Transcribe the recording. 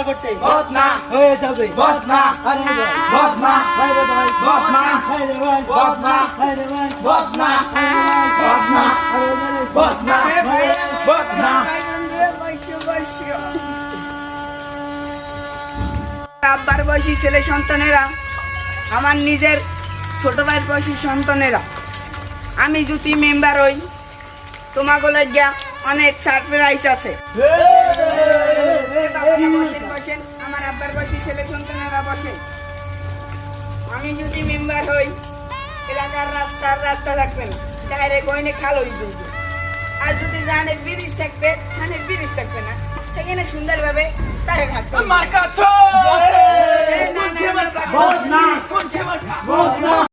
করতে বদনা হয়ে যাবে বদনা আরে ভাই বদনা ভাই রে ভাই বদনা ভাই রে ভাই বদনা ভাই রে ভাই বদনা বদনা বদনা বদনা আব্বার বয়সী ছেলে সন্তানেরা, আমার নিজের ছোট ভাইয়ের বয়সী সন্তানেরা, আমি যদি মেম্বার হই তোমাগুলো গিয়া অনেক সারপ্রাইজ আছে। বাবারা বসেন বসেন, আমার আব্বার বয়সী ছেলে সন্তানেরা বসেন। আমি যদি মেম্বার হই এলাকার রাস্তা থাকবে না, ডাইরেক্ট ওইনে খাল হয়ে যাবে। আর যদি জানে ব্রিজ থাকবে, মানে ব্রিজ থাকবে না, সেখানে সুন্দরভাবে তারে থাকবে। মার্কা ছো না, না, না, বদনা